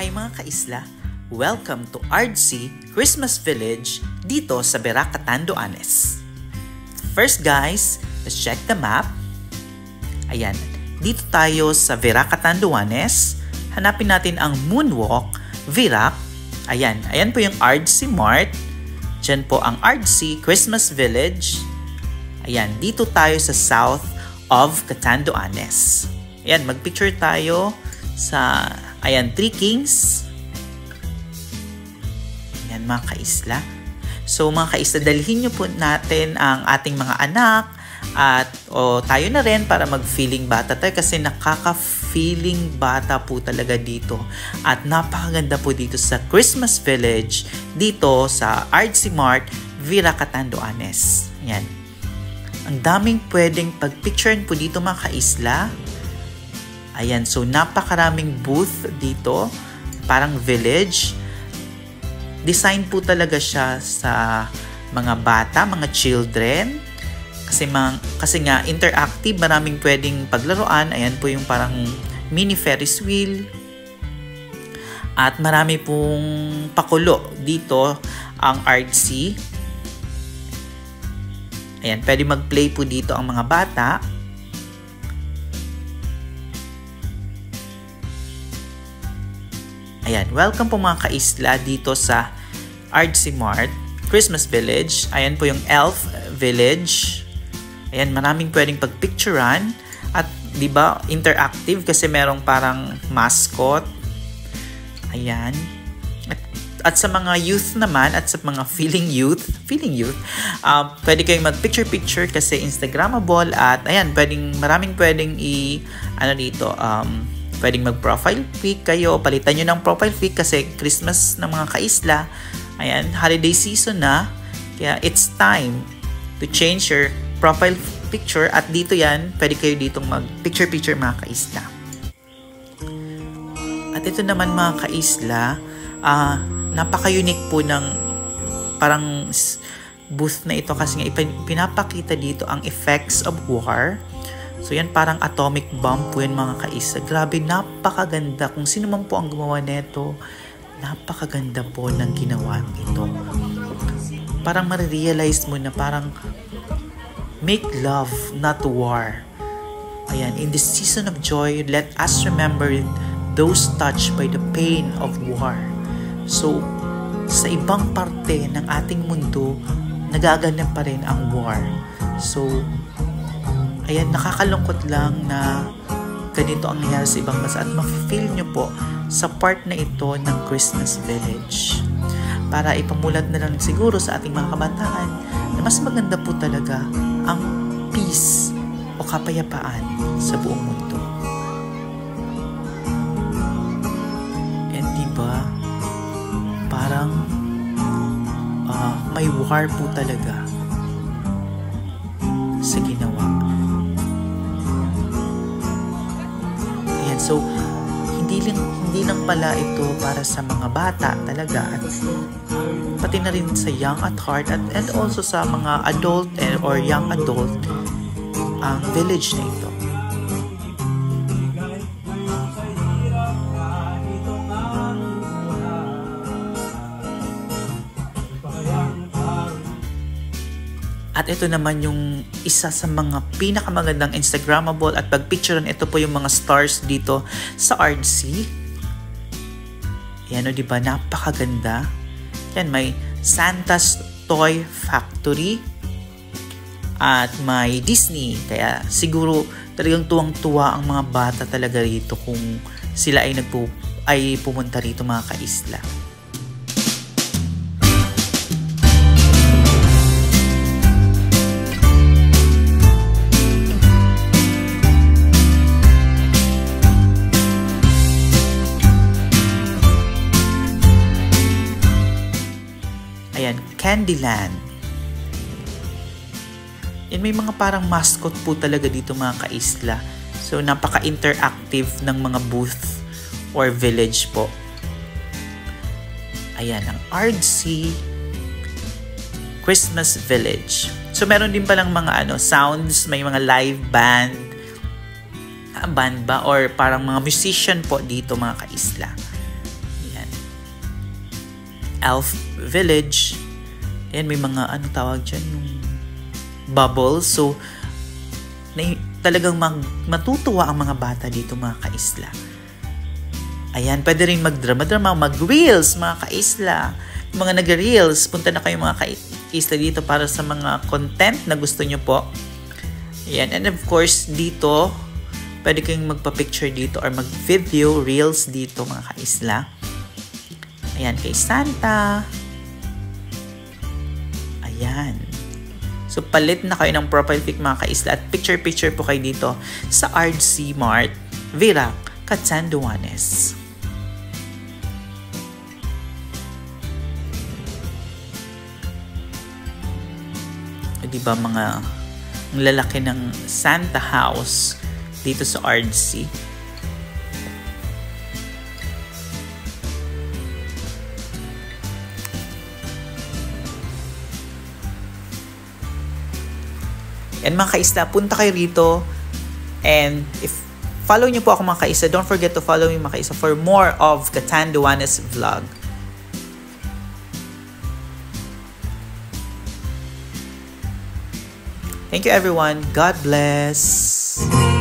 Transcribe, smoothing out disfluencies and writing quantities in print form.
Hi mga kaisla! Welcome to RDC Christmas Village dito sa Vera, Catanduanes. First guys, let's check the map. Ayan, dito tayo sa Vera, Catanduanes. Hanapin natin ang Moonwalk, Virac. Ayan po yung RDC Mart. Diyan po ang RDC Christmas Village. Ayan, dito tayo sa south of Catanduanes. Ayan, magpicture tayo sa, Three Kings. Ayan mga kaisla. So mga kaisla, dalhin nyo po natin ang ating mga anak at tayo na rin para mag-feeling bata tayo kasi nakaka-feeling bata po talaga dito. At napakaganda po dito sa Christmas Village dito sa RDC Mart, Vera, Catanduanes. Ayan. Ang daming pwedeng pag-picturean po dito mga kaisla. Ayan, so napakaraming booth dito, parang village. Design po talaga siya sa mga bata, mga children. Kasi nga interactive, maraming pwedeng paglaruan. Ayan po yung parang mini Ferris wheel. At marami pong pakulo dito ang RDC. Ayan, pwede mag-play po dito ang mga bata. Ayan, welcome po mga kaisla dito sa RDC Mart, Christmas Village. Ayan po yung Elf Village. Ayan, maraming pwedeng pagpicturean. At di ba interactive kasi merong parang mascot. Ayan. At sa mga youth naman, at sa mga feeling youth, pwede kayong mag-picture-picture kasi Instagrammable. At ayan, maraming pwedeng pwedeng mag-profile pic kayo. Palitan nyo ng profile pic kasi Christmas ng mga kaisla. Ayan, holiday season na. Kaya it's time to change your profile picture. At dito yan, pwede kayo ditong mag-picture-picture mga kaisla. At ito naman mga kaisla, napaka-unique po ng parang booth na ito kasi nga pinapakita dito ang effects of war. So yan parang atomic bomb po yan mga kaisa. Grabe, napakaganda. Kung sino man po ang gumawa nito, napakaganda po ng ginawa ito. Parang marirealize mo na parang make love, not war. Ayan, in this season of joy, let us remember those touched by the pain of war. So, sa ibang parte ng ating mundo, nagaganap pa rin ang war. So, ayan, nakakalungkot lang na ganito ang nangyari sa ibang bansa at ma-feel nyo po sa part na ito ng Christmas Village. Para ipamulat na lang siguro sa ating mga kabataan na mas maganda po talaga ang peace o kapayapaan sa buong mundo. And diba, parang may war po talaga sa ginawa. So, hindi lang pala ito para sa mga bata talaga at pati na rin sa young at heart and also sa mga adult or young adult ang village na ito. At ito naman yung isa sa mga pinakamagandang Instagrammable at pagpicturean, ito po yung mga stars dito sa RDC. Yan o, diba? Napakaganda. Yan, may Santa's Toy Factory at may Disney. Kaya siguro talagang tuwang-tuwa ang mga bata talaga rito kung sila ay pumunta rito mga kaisla. Ayan, Candyland. Yan, may mga parang mascot po talaga dito mga kaisla. So, napaka-interactive ng mga booth or village po. Ayan, ang RDC Christmas Village. So, meron din palang mga sounds, may mga live band ba or parang mga musician po dito mga kaisla. elf village. Ayan, may mga ano tawag dyan, yung bubbles. So, talagang matutuwa ang mga bata dito, mga kaisla. Ayan, pwede rin magdrama-drama, mag-reels, mga kaisla. Yung mga nag-reels, punta na kayo mga kaisla dito para sa mga content na gusto nyo po. Ayan, and of course, dito, pwede kayong magpa-picture dito or mag-video, reels dito, mga kaisla. Ayan, kay Santa. Ayan. So, palit na kayo ng profile pic, mga kaisla, at picture-picture po kayo dito sa RC Mart, Virac, Catanduanes. Diba mga lalaki ng Santa House dito sa RC. And mga kaisla, punta kayo rito. And if follow nyo po ako mga kaisla, don't forget to follow me mga kaisla for more of Catanduanes vlog. Thank you everyone. God bless.